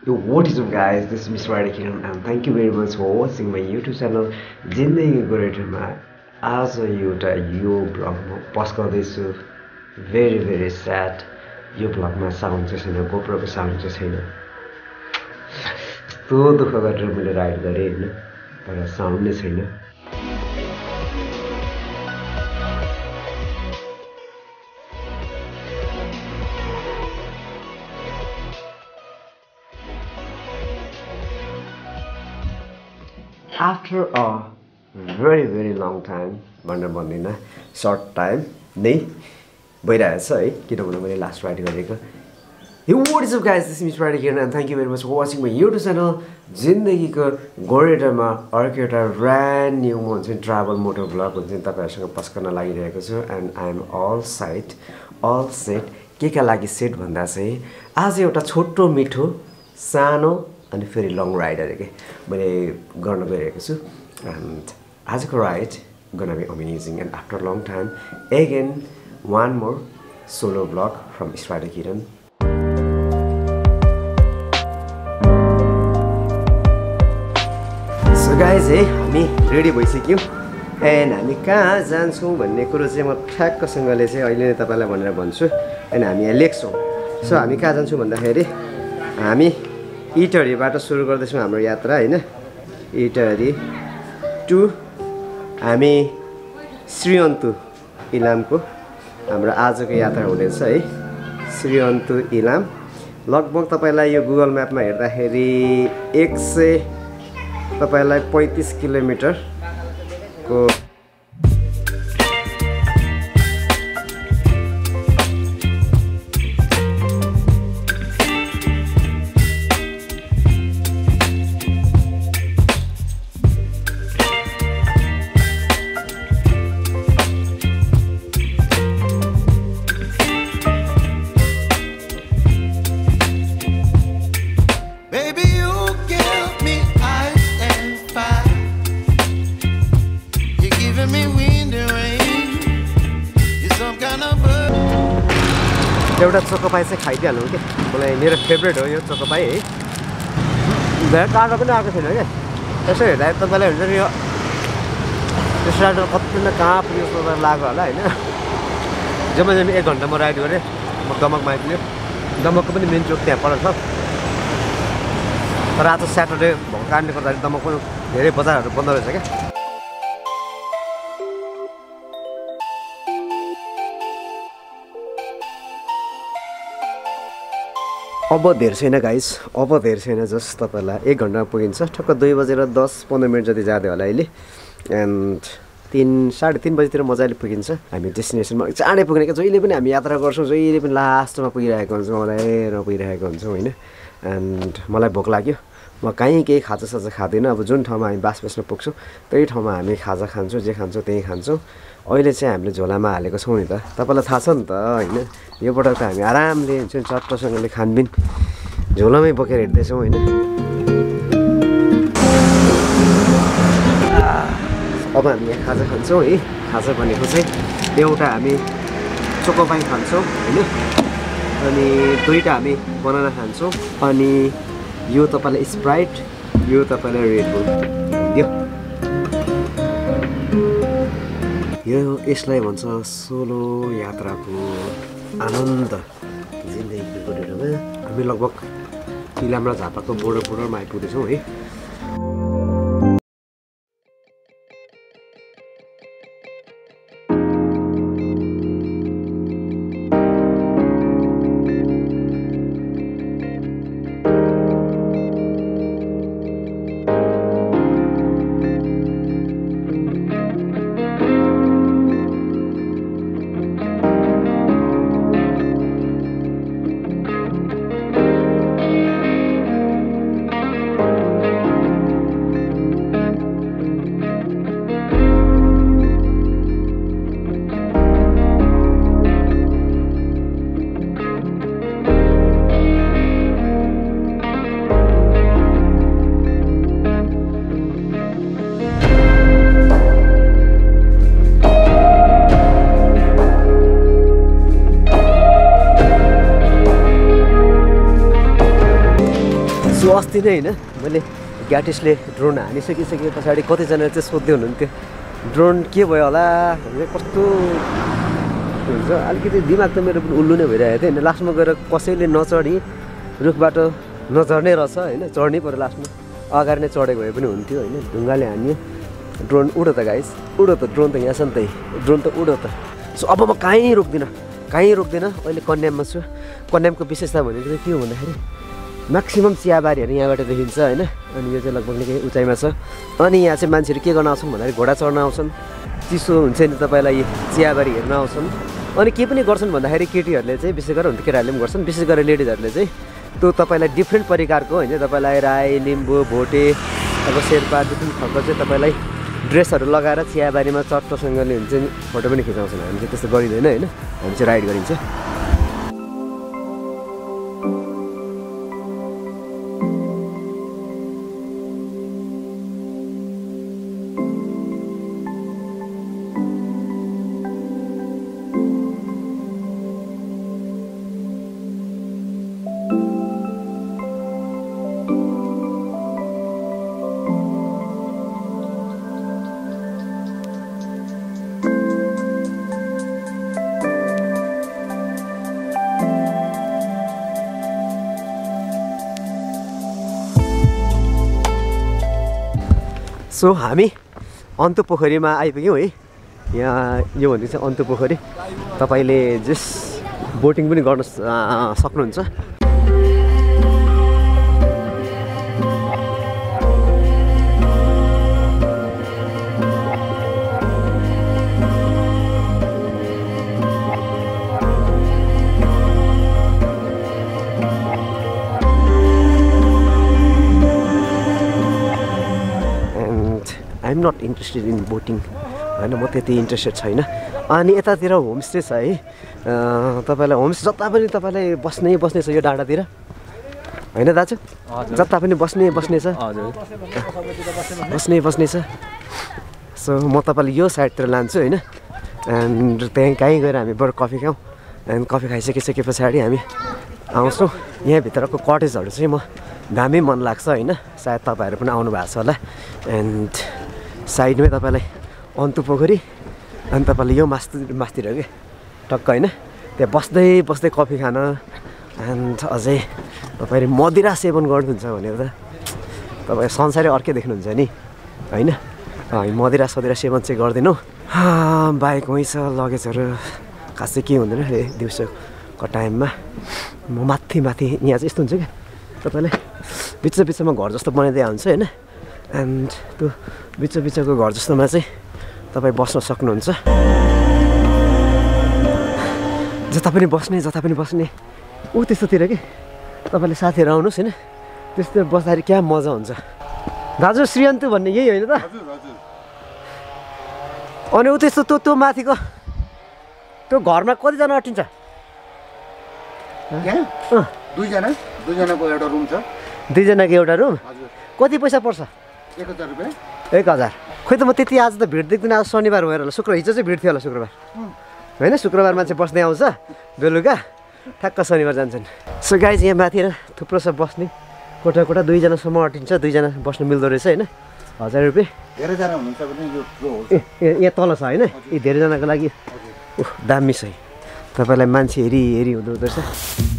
Yo, what is up guys, this is Eastrider Kiran and thank you very much for watching my YouTube channel जिन्दगी गोरेटोमा आज एउटा यो ब्लगमा post गर्दैछु very very sad यो ब्लगमा sound चाहिँ छैन गोप्रोको साउन्ड चाहिँ छैन यस्तो दुःख गरेर मैले राइड गरेँ हैन तर साउन्ड नै छैन After a very long time भनेर भन्दिनँ short time नै भइरहेछ है किनभने मैले लास्ट राइड गरेको Hey, what is up guys, this is Eastrider Kiran and thank you very much for watching my YouTube channel जिन्दगीको गोरेटोमा अर्को एउटा brand new हुन्छ नि travel motor vlog हुन्छ नि तपाईहरुसँग पोस्ट गर्न लागिरहेको छु and I am all set के लागि सेट भन्दा चाहिँ आज एउटा छोटो मिठो सानो अनि फेरि लङ राइड अरे के मैले गर्न गइरहेको छु and आजको ride gonna be amazing and after a long time again one more solo vlog from Eastrider Kiran. So guys, हामी रेडी भइसक्यौ and हामी कहाँ जान्छौं भन्ने कुरा चाहिँ म ठ्याक्कसँगले चाहिँ अहिले नै तपाईलाई भनेर भन्छु and हामी यहाँ लेख्छौं. So हामी कहाँ जान्छौं भन्दाखेरि हामी इटहरीबाट सुरु गर्दैछौं हाम्रो यात्रा हैन इटहरी टु हामी श्री अन्तु इलामको हाम्रो आजको यात्रा हुनेछ है श्री अन्तु इलाम लगभग तपाईलाई यो गुगल म्यापमा हेर्दाखेरि 100 तपाईलाई 35 किलोमिटर को एउटा चोकोपाई चाहिँ खाइदिहालौँ के मलाई मेरो फेभरेट हो यो चोकोपाई है धेरै टाढो पनि आएको छैन क्या यसो हेर्दा तपाईँलाई हुन्छ नि यो स्टार्टर कति न कहाँ पुग्यो जस्तो लाग्यो होला होइन जम्मा 1 घन्टामा राइड गरेँ म दमकमा आइपुग्यो दमकको पनि मेन चोक त्यहाँ पर छ तर आज स्याटरडे भएको कारणले गर्दाखेरि दमकको धेरै बजारहरू बन्द रहेछ क्या अब धेरै छैन गाइस अब धेरै छैन जस्ट तपाईलाई 1 घन्टामा पुगिन्छ ठक्क 2:10-15 मिनेट जति जाँदै होला अहिले एन्ड 3:30 बजेतिर मजाले पुगिन्छ हामी डेस्टिनेसनमा चाँडै पुग्ने के जहिले पनि हामी यात्रा गर्छौं जहिले पनि लास्टमा पुगिरहेको हुन्छौं मलाई पुगिरहेको हुन्छौं हैन एन्ड मलाई भोक लाग्यो म कहीँ केही खाजासाजा खादिन अब जुन ठाउँमा हामी बास बस्न पुग्छौं त्यही ठाउँमा हामी खाजा खान्छौं जे खान्छौं त्यही खान्छौं अहिले चाहिँ हामीले झोलामा हालेको छौं नि त तपाईलाई थाहा छ नि त हैन यो पटक त हामी आरामले हुन्छ नि चट्टसँगले खानबिन झोलामै बोकेर हिँड्दै छौं हैन अब हामी यहाँ खाजा खान्छौं है खाजा भनेको चाहिँ एउटा हामी चोकोपाई खान्छौं हैन अनि दुईटा हामी बनाना खान्छौं अनि यो तपाईलाई स्प्राइट यो तपाईलाई रेड बुल दियो यो यसलाई भन्छ सोलो यात्राको आनन्द जिन्दगीको गोरेटोमा हामी लगभग इलाम र झापाको बोर्डरमा आइपुग्दैछौँ है अस्ति नै होइन मैले ग्याटिसले ड्रोन हानिसकिसके पछाडि कतिजनाले चाहिँ सोध्दै हुनुहुन्थ्यो ड्रोन के भयो होला भनेर कस्तो हुन्छ अलिकति दिमाग त मेरो पनि उल्लु नै भइरहेको थियो होइन लास्टमा गएर कसैले नचढी रुखबाट नचढ्नै रहेछ होइन चढ्नै पऱ्यो लास्टमा अगाडि नै चढेको भए पनि हुन्थ्यो होइन ढुङ्गाले हान्यो ड्रोन उडो त गाइस उडो त ड्रोन त यहाँ छ नि त ड्रोन त उडो त सो अब म कहीँ रोक्दिनँ अहिले कन्याममा छु कन्यामको विशेषता भनेको चाहिँ के हो भन्दाखेरि म्याक्सिमम् चियाबारीहरू यहाँबाट देखिन्छ होइन अनि यो चाहिँ लगभग निकै उचाइमा छ अनि यहाँ चाहिँ मान्छेहरू के गर्न आउँछन् भन्दाखेरि घोडा चढ्न आउँछन् चिसो हुन्छ नि तपाईँलाई चियाबारी हेर्न आउँछन् अनि के पनि गर्छन् भन्दाखेरि केटीहरूले चाहिँ विशेष गरेर हुन्छ केटाहरूले पनि गर्छन् विशेष गरेर लेडिजहरूले चाहिँ त्यो तपाईँलाई डिफ्रेन्ट प्रकारको होइन तपाईँलाई राई लिम्बू भोटे अब शेर्पा डिफ्रेन्ट खालको चाहिँ तपाईँलाई ड्रेसहरू लगाएर चियाबारीमा चट्टोसँगले हुन्छ नि फोटो पनि खिचाउँछन् हामी चाहिँ त्यस्तो गरिँदैन होइन हामी चाहिँ राइड गरिन्छ सो हामी अन्तु पोखरीमा आइपुग्यौँ है यहाँ यो भनेको चाहिँ अन्तु पोखरी तपाईँले जस बोटिङ पनि गर्न सक्नुहुन्छ I'm not interested in boating होइन म त्यति इन्ट्रेस्टेड छैन अनि यतातिर होमस्टे छ है तपाईँलाई होमस्टे जता पनि तपाईँलाई बस्ने छ यो डाँडातिर होइन दाजु जता पनि बस्ने छ बस्ने छ सो म तपाईँलाई यो साइडतिर लान्छु होइन एन्ड त्यहाँ कहीँ गएर हामी बरु कफी खाउँ एन्ड कफी खाइसके पछाडि हामी आउँछौँ यहाँभित्रको कटेजहरू चाहिँ म दामी मन लाग्छ होइन सायद तपाईँहरू पनि आउनु भएको छ होला एन्ड साइडमै तपाईँलाई अन्तु पोखरी अनि तपाईँले यो मासतिर के टक्क होइन त्यहाँ बस्दै कफी खान एन्ड अझै तपाईँले मदिरा सेवन गर्नुहुन्छ भनेर त तपाईँ संसारै अर्कै देख्नुहुन्छ नि होइन मदिरा सेवन चाहिँ गर्दैनौँ बाइक वहीँ छ लगेजहरू खासै के हुँदैन दिउँसोको टाइममा म माथि यहाँ चाहिँ यस्तो हुन्छ क्या तपाईँलाई बिचमा घर जस्तो बनाइदिए हुन्छ होइन एन्ड त्यो बिचको घर जस्तोमा चाहिँ तपाईँ बस्न सक्नुहुन्छ जता पनि बस्ने ऊ त्यस्तोतिर कि तपाईँले साथीहरू आउनुहोस् होइन त्यस्तो बस्दाखेरि क्या मजा हुन्छ दाजु श्री अन्तु भन्ने यही होइन त अनि ऊ त्यस्तो त्यो माथिको त्यो घरमा कतिजना अटिन्छ दुईजनाको एउटा रुम छ दुईजनाको एउटा रुम कति पैसा पर्छ 1000 रुपियाँ 1000 खोइ त म त्यति आज त भिड देख्दिनँ आज शनिबार भएर होला हिजो चाहिँ भिड थियो होला शुक्रबार होइन शुक्रबार मान्छे बस्दै आउँछ बेलुका ठ्याक्क शनिबार जान्छन् सो गाइज यहाँ माथि थुप्रो छ बस्ने कोठा दुईजनासम्म अटिन्छ दुईजना बस्नु मिल्दो रहेछ होइन 1000 रुपियाँ धेरैजना हुनुहुन्छ भने यो यहाँ तल छ होइन यी धेरैजनाको लागि दामी छ तपाईँलाई मान्छे हेरी हुँदो रहेछ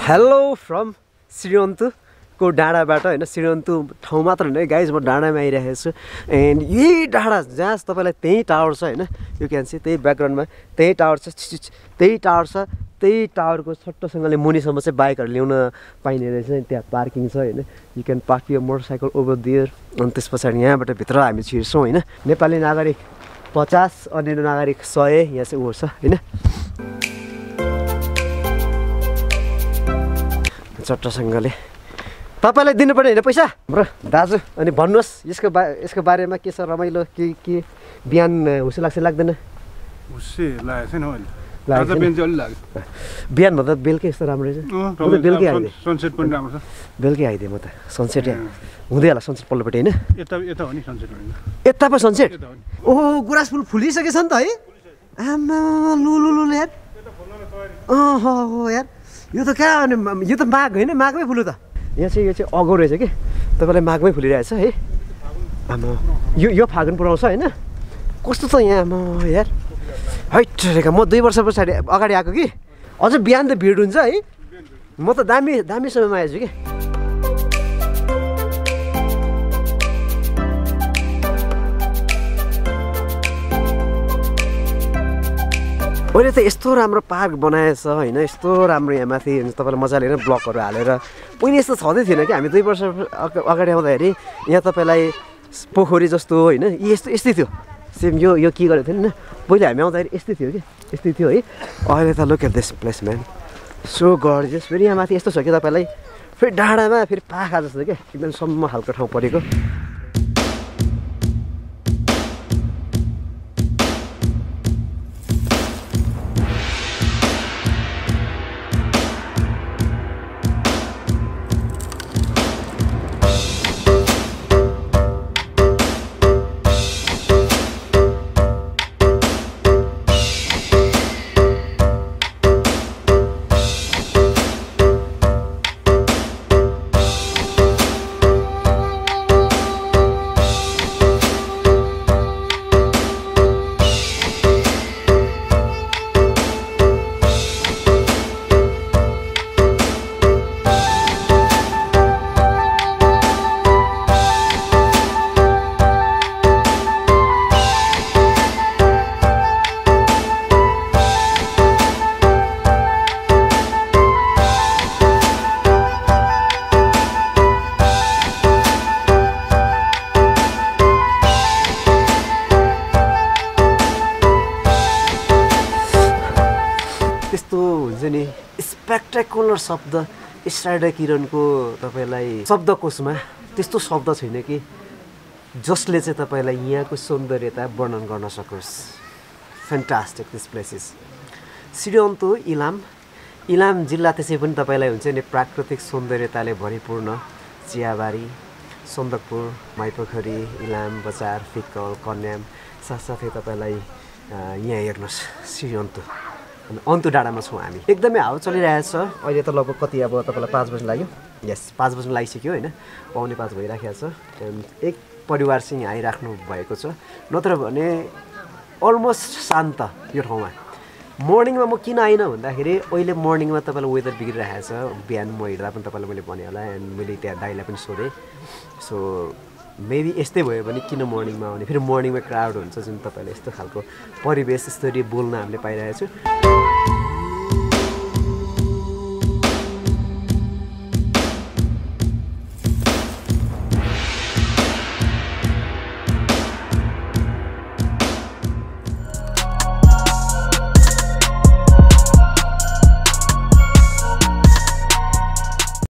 हेलो फ्रम श्री अन्तु को डाँडाबाट होइन श्री अन्तु ठाउँ मात्र होइन गाइज म डाँडामा आइरहेको छु एन्ड यही डाँडा जहाँ तपाईँलाई त्यही टावर छ होइन यु क्यान सी त्यही ब्याकग्राउन्डमा त्यही टावर छ त्यही टावर छ त्यही टावरको छोटोसँगले मुनिसम्म चाहिँ बाइकहरू ल्याउन पाइने रहेछ त्यहाँ पार्किङ छ होइन यु क्यान पार्क यो मोटरसाइकल ओभर दियर अनि त्यस पछाडि यहाँबाट भित्र हामी छिर्छौँ होइन नेपाली नागरिक 50 अन्य नागरिक 100 यहाँ चाहिँ ऊ छ होइन चट्टसँगले तपाईँलाई दिनुपर्ने होइन पैसा हाम्रो दाजु अनि भन्नुहोस् यसको बारेमा के छ रमाइलो के बिहान हुसो लाग्छ लाग्दैन हुस्से लागेको छैन अहिले बिहानभन्दा बेलुकै यस्तो राम्रो रहेछ बेलुकै आइदिएँ सनसेट पनि राम्रो छ बेलुकै आइदिएँ म त सनसेट हुँदै होला सनसेट पल्लोपट्टि होइन यता हो नि सनसेट यता पो सनसेट ओहो गुराँस फुल फुलिसकेछ नि त है आमा लु यार हो यार यो त कहाँ यो त माघ होइन माघमै फुल्यो त यो चाहिँ अगो रहेछ कि तपाईँलाई माघमै फुलिरहेछ है आमा यो फागुन पुऱ्याउँछ होइन कस्तो छ यहाँ म यार हैट रेखा म 2 वर्ष पछाडि अगाडि आएको कि अझ बिहान त भिड हुन्छ है म त दामी समयमा आएछु कि अहिले त यस्तो राम्रो पार्क बनाएछ होइन यस्तो राम्रो यहाँ माथि तपाईँलाई मजाले होइन ब्लकहरू हालेर पहिले यस्तो छँदै थिएन कि हामी 2 वर्ष अगाडि आउँदाखेरि यहाँ तपाईँलाई पोखरी जस्तो होइन यस्तै थियो सेम यो के गरेको थियो नि पहिले हामी आउँदाखेरि यस्तै थियो कि यस्तै थियो है अहिले त look at this place man so gorgeous फेरि यहाँ माथि यस्तो छ कि तपाईँलाई फेरि डाँडामा फेरि पाखा जस्तो क्या एकदम सम्म खालको ठाउँ परेको स्पेक्टेकुलर शब्द इस्ट्राइडर किरणको तपाईँलाई शब्दकोशमा त्यस्तो शब्द छैन कि जसले चाहिँ तपाईँलाई यहाँको सौन्दर्यता वर्णन गर्न सकोस् fantastic this places Shri Antu Ilam जिल्ला त्यसै पनि तपाईँलाई हुन्छ नि प्राकृतिक सौन्दर्यताले भरिपूर्ण चियाबारी सन्दकपुर माइपोखरी इलाम बजार फिक्कल कन्याम साथसाथै तपाईँलाई यहाँ हेर्नुहोस् श्री अन्तु डाँडामा छौँ हामी एकदमै हावा चलिरहेको छ अहिले त लगभग कति अब तपाईँलाई 5 बज्न लाग्यो यस 5 बज्न लागिसक्यो होइन 4:45 भइराखेको छ एन्ड एक परिवारसँग आइराख्नु भएको छ नत्र भने अलमोस्ट शान्त यो ठाउँमा मर्निङमा म किन आइनँ भन्दाखेरि अहिले मर्निङमा तपाईँलाई वेदर बिग्रिरहेको छ बिहान म हिँड्दा पनि तपाईँलाई मैले भने होला एन्ड मैले त्यहाँ दाइलाई पनि सोधेँ सो मेबी यस्तै भयो भने किन मर्निङमा आउने फेरि मर्निङमा क्राउड हुन्छ जुन तपाईँले यस्तो खालको परिवेश यस्तरी बोल्न हामीले पाइरहेको छु